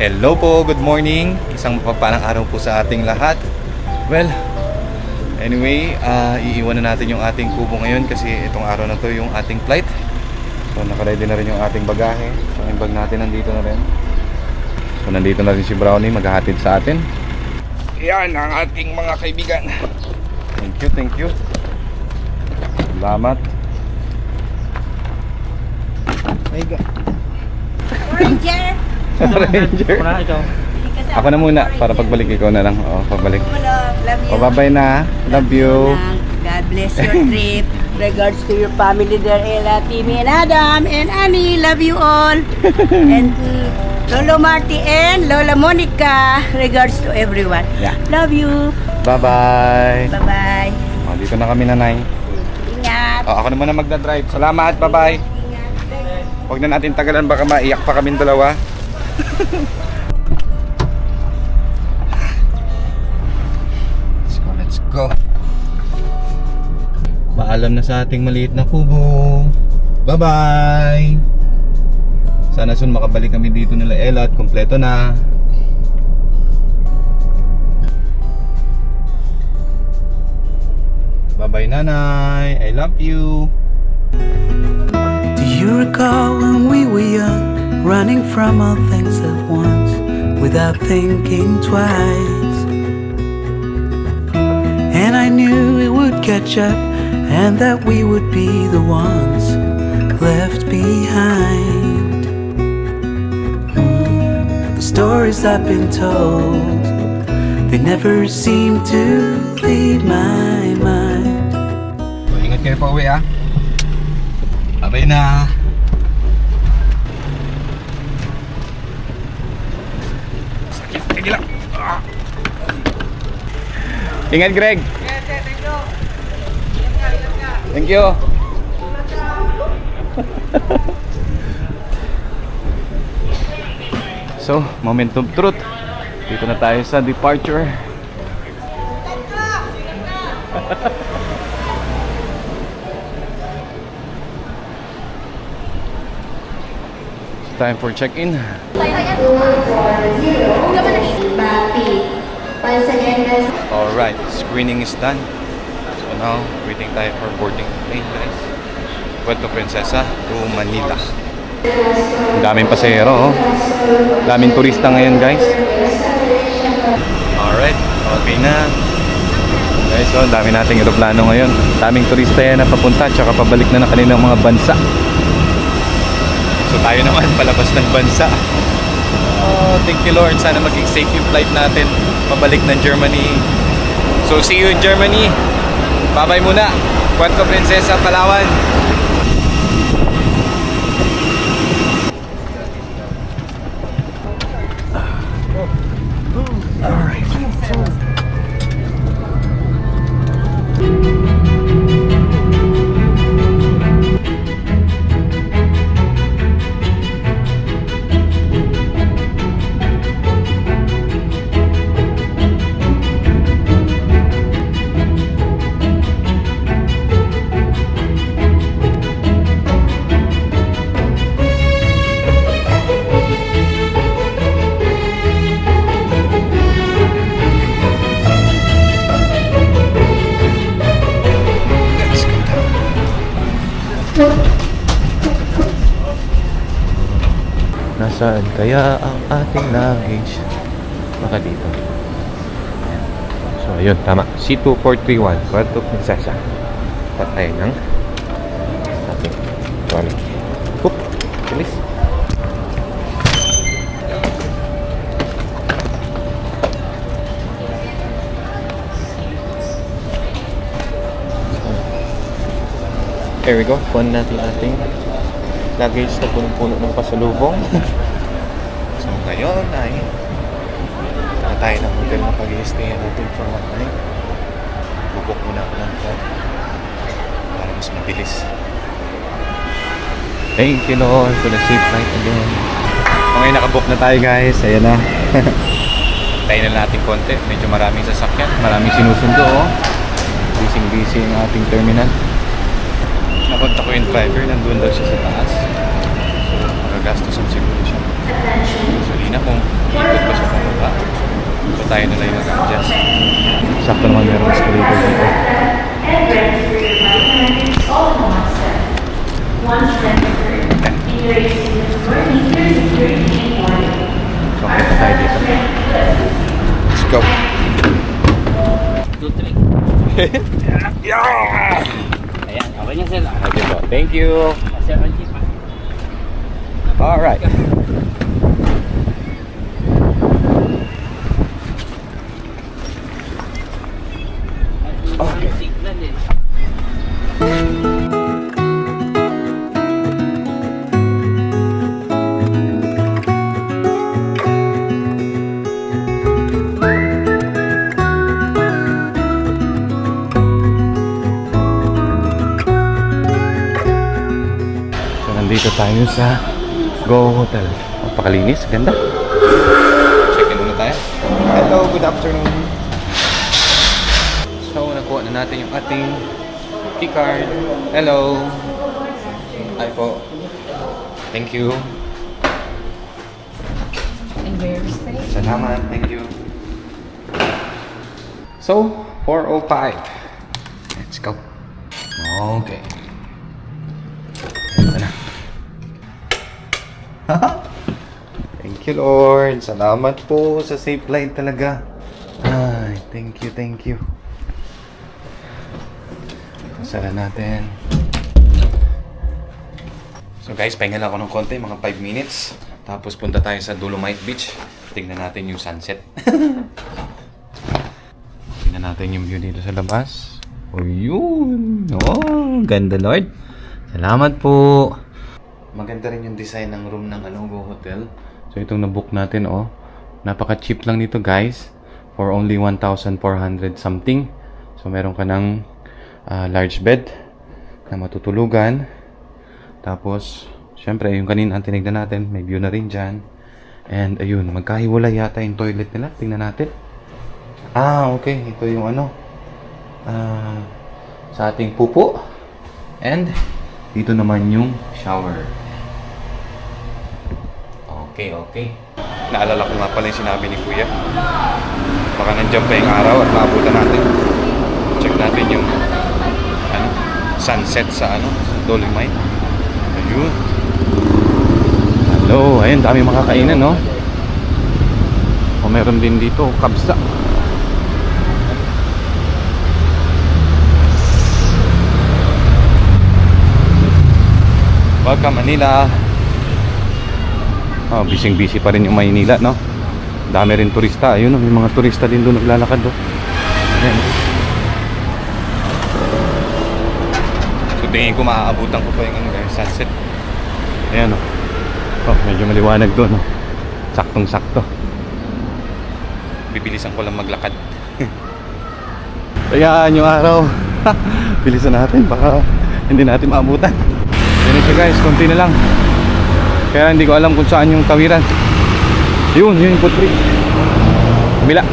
Hello po, good morning. Isang mapagpalang araw po sa ating lahat. Well, anyway, iiwan na natin yung ating kubo ngayon kasi itong araw na to yung ating flight. So nakaready na rin yung ating bagahe. So yung bag natin nandito na rin. So nandito na rin si Brownie, maghahatid sa atin. Yan ang ating mga kaibigan. Thank you. Salamat. My God. Ranger! Ranger. Ako na muna para pagbalik ikaw na lang. Oo, pagbalik. Love you. O, bye-bye na. Love you. God bless your trip. Regards to your family there, Ella, Timmy, and Adam, and Annie. Love you all. And Lolo Marty and Lola Monica. Regards to everyone. Yeah. Love you. Bye-bye. Bye-bye. O, dito na kami, nanay. Ingat. O, ako na muna magdadrive. Salamat. Bye-bye. Ingat. Huwag na natin tagalan, baka maiyak pa kaming dalawa. Let's go. Paalam na sa ating maliit na kubo. Bye-bye. Sana soon makabalik kami dito nila Ella at kompleto na. Bye-bye nanay. I love you. Do you recall when we were young, running from all things at once, without thinking twice? And I knew it would catch up, and that we would be the ones left behind. The stories I've been told, they never seem to leave my mind. So, ingat kayo pa uwi ah. Bye na. Sakit, tigil lang. Ingat Greg. Thank you. So, moment of truth. Dito na tayo sa departure. Time for check-in. Alright, screening is done. So now, waiting tayo for boarding plane guys. Puerto Princesa to Manila. Ang daming pasahero oh. Daming turista ngayon guys. Alright, okay na. Guys, so dami nating eroplano ngayon. Daming turista yan na papunta tsaka pabalik na ng kanilang mga bansa. So tayo naman palabas ng bansa. Oh, thank you Lord. Sana maging safe yung flight natin pabalik ng Germany. So see you in Germany. Bye-bye muna. Puerto Princesa, Palawan. Alright. Nasaan kaya ang ating luggage? Baka dito. So ayun, tama. C2431 Puerto Princesa. Patay ng ating trolley. Hoop! Bilis! There we go. Kuhan natin ating luggage na punong-puno ng pasalubong. So ngayon ay tayo ng hotel na pag-i-stay natin for one night. Bubok muna ako ng cab para mas mabilis. Thank you Lord for the safe flight again. Okay, nakabook na tayo guys. Ayan na. Tayo na natin konti. Medyo maraming sasakyan. Maraming sinusundo oh. Busy yung ating terminal. Napunta ko yung driver, nandun daw siya sa taas. So, magagastos ang siguro siya. So, di na kung tayo na lang yung mag-adjust. Sakto naman meron escalator dito. So, kita tayo dito. Let's go. 2, 3. Ayan, okay niya sir. Okay po. Thank you. Sir, okay pa. Alright. Okay. Signal eh. So, nandito tayo sa Go Hotel. Napakalinis, ganda. Check-in muna tayo. Hello, good afternoon. So, nakuha na natin yung ating key card. Hello. Hi po. Thank you. And where is it? Salamat, thank you. So, 4:05. Let's go. Okay. Ito na. Thank you, Lord. Salamat po sa safe flight talaga. Ay, thank you, thank you. Sara natin. So guys, pahinga lang ako ng konti, mga 5 minutes. Tapos punta tayo sa Dolomite Beach. Tingnan natin yung sunset. Tingnan natin yung view dito sa labas. Oh, yun. Oh, ganda, Lord. Salamat po. Maganda rin yung design ng room ng Go Hotel. So itong nabook natin, oh. Napaka-cheap lang nito, guys. For only 1,400 something. So meron ka ng large bed na matutulugan. Tapos, syempre, yung kanina ang tinignan natin, may view na rin dyan. And ayun, magkahiwalay yata yung toilet nila. Tingnan natin. Ah, okay. Ito yung sa ating pupo. And dito naman yung shower. Okay, okay. Naalala ko nga pala yung sinabi ni Kuya. Baka nandiyan pa yung araw at maabutan natin. Check natin yung sunset sa sa Dolomite. Ayun. Hello, ayun, dami makakainan, no? O meron din dito, kabsa. Welcome, Manila. Oh, busy-busy pa rin yung Maynila, no? Dami rin turista. Ayun, may mga turista din doon naglalakad, do. Ayan. So, tingin ko maaabutan ko pa yung sunset. Ayan, oh. Oh, medyo maliwanag doon, oh. Saktong-sakto. Bibilisan ko lang maglakad. Ayan, yung araw. Bilisan natin, baka hindi natin maabutan. Yan siya, guys, konti na lang. Kaya hindi ko alam kung saan yung tawiran. Yun yung putri. Kabila.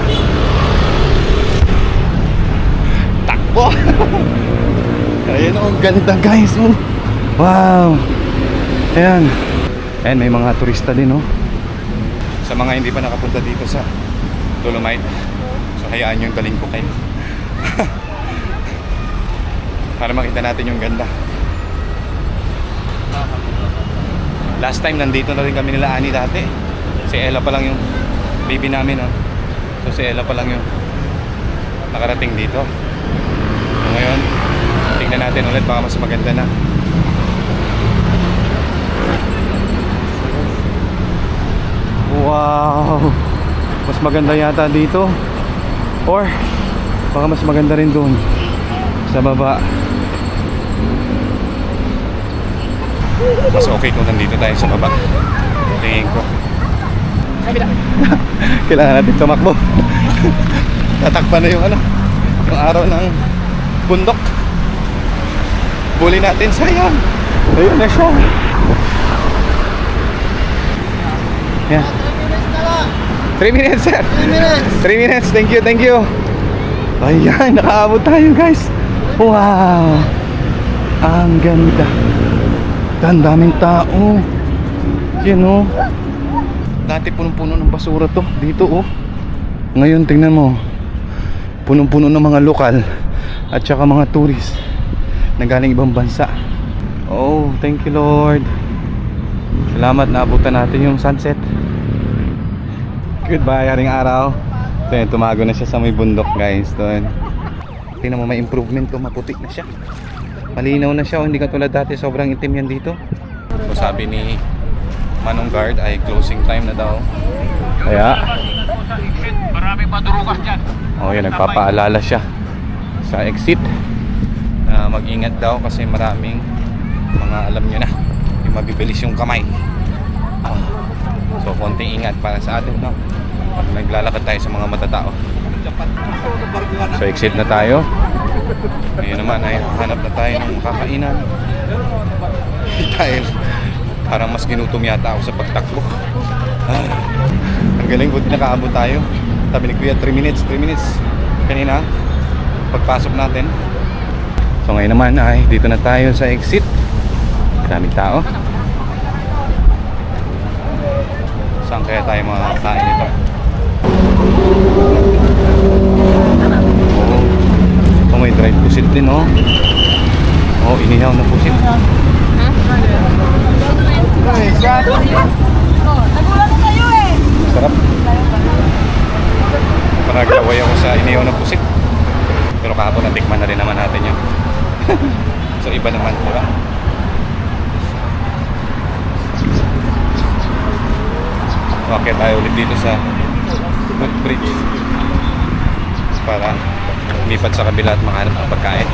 Takbo. Ayan, oh, ganda, guys, oh. Wow. Ayan. Ayan, may mga turista din, oh. Sa mga hindi pa nakapunta dito sa Dolomite, so hayaan yung daling ko kayo. Para makita natin yung ganda. Last time nandito na rin kami nila Ani dati. Si Ella pa lang yung baby namin, oh. So si Ella pa lang yung nakarating dito. So ngayon, tingnan natin ulit, baka mas maganda na. Wow! Mas maganda yata dito. Or baka mas maganda rin doon sa baba. Mas okay kung nandito tayo sa baba. Tingin ko. Kailangan natin tumakbo. Tatakpan na yung yung araw ng bundok. Buli natin, sayang. Ayun na siya. Yeah. 3 minutes, sir. 3 minutes. Thank you, thank you. Ayan, nakaabot tayo, guys. Wow. Ang ganda. Ang daming tao. Yan, oh. Dati punong-puno ng basura to. Dito, oh. Ngayon, tingnan mo. Punong-puno ng mga lokal at saka mga tourist na galing ibang bansa. Oh, thank you Lord. Salamat na abutan natin yung sunset. Goodbye, haring araw. So yun, tumago na siya sa may bundok guys. Doon. Tingnan mo, may improvement to. Maputik na siya. Malinaw na siya. Hindi katulad dati, sobrang itim yan dito. So sabi ni Manong Guard ay closing time na daw. Kaya Maraming madurugas dyan. oh, yan, nagpapaalala siya sa exit na mag-ingat daw kasi maraming mga alam nyo na yung mabibilis yung kamay. So konting ingat para sa atin, no? Pag naglalakad tayo sa mga matatao. So exit na tayo. Ngayon naman ay hanap na tayo ng makakainan. Dahil parang mas ginutom yata ako sa pagtakbo. Ang galing, buti nakaabot tayo. Sabi ni Kuya 3 minutes kanina pagpasok natin. So ngayon naman ay dito na tayo sa exit. Daming tao. Saan kaya tayo makakain nito? Oh, may dried pusit din, oh. Oh, inihaw na pusit. Sarap. Paragaway ako sa inihaw na pusit. Pero kahapon natikman na rin naman natin yun. So iba naman, diba? Okay, tayo ulit dito sa footbridge para lipat sa kabila at makahanap ng pagkain.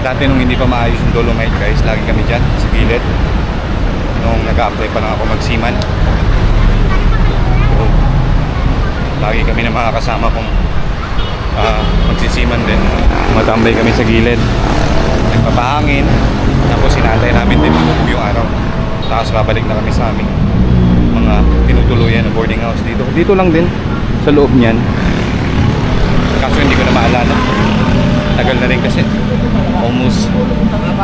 Dati nung hindi pa maayos yung Dolomite guys, lagi kami dyan sa gilid nung nag-a-apply pa lang ako magsiman. So, lagi kami na mga kasama kong magsisiman din. Matambay kami sa gilid, nagpapahangin, tapos sinantay namin din yung araw. Tapos babalik na kami sa aming mga tinutuluyan na boarding house dito. Dito lang din sa loob niyan. Kaso hindi ko na maalala. Tagal na rin kasi. Almost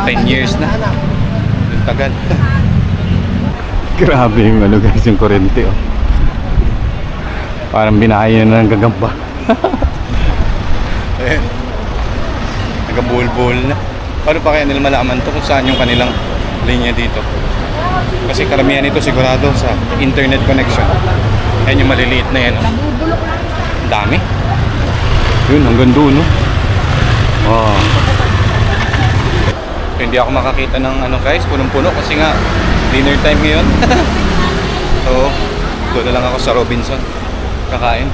10 years na. Yung tagal. Grabe yung ano guys, yung kurente, oh. Parang binahayan na ng gagamba. Ayan. Nagabul-bul na. Paano pa kaya nila malaman to kung saan yung kanilang linya dito? Kasi karamihan ito sigurado sa internet connection. Ayan yung maliliit na yan, oh. Ang dami. Yun, hanggang doon, no? Wow. Hindi ako makakita ng ano guys, punong-puno kasi nga dinner time ngayon. So, doon na lang ako sa Robinson kakain.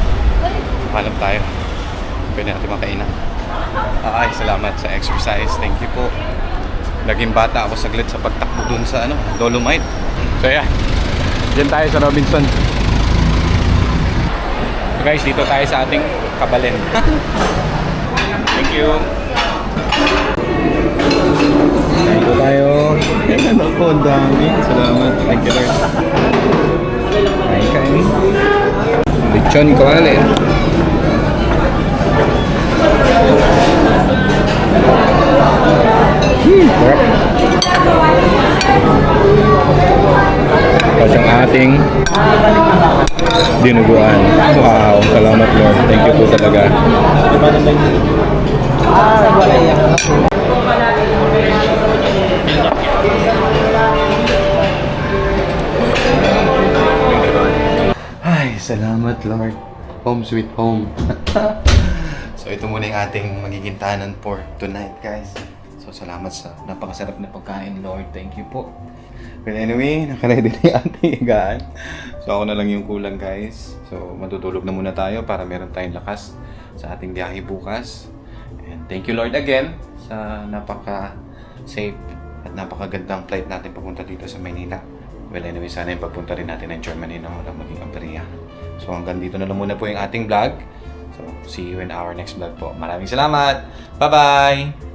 Hanap tayo. Pwede natin makainan. Ay, salamat sa exercise. Thank you po. Naging bata ako saglit sa pagtakbo dun sa ano, Dolomite. So yeah, dyan tayo sa Robinson. So guys, dito tayo sa ating kabalen. Thank you. Dito tayo. Ayan ako, ang dami. Salamat. Thank you Lord. Kain. Lechon kawali. Sarap. Tapos ang ating dinuguan. Wow, salamat Lord. Thank you po talaga. Ay, salamat Lord. Home sweet home. So ito muna yung ating magiging tahanan for tonight guys. So salamat sa napakasarap na pagkain Lord. Thank you po. Well anyway, nakaready na yung ating higaan. So ako na lang yung kulang guys. So matutulog na muna tayo para meron tayong lakas sa ating biyahe bukas. And thank you Lord again sa napaka-safe at napakagandang flight natin papunta dito sa Maynila. Well anyway, sana yung pagpunta rin natin ng Germany na walang maging aberya. So hanggang dito na lang muna po yung ating vlog. So see you in our next vlog po. Maraming salamat! Bye-bye!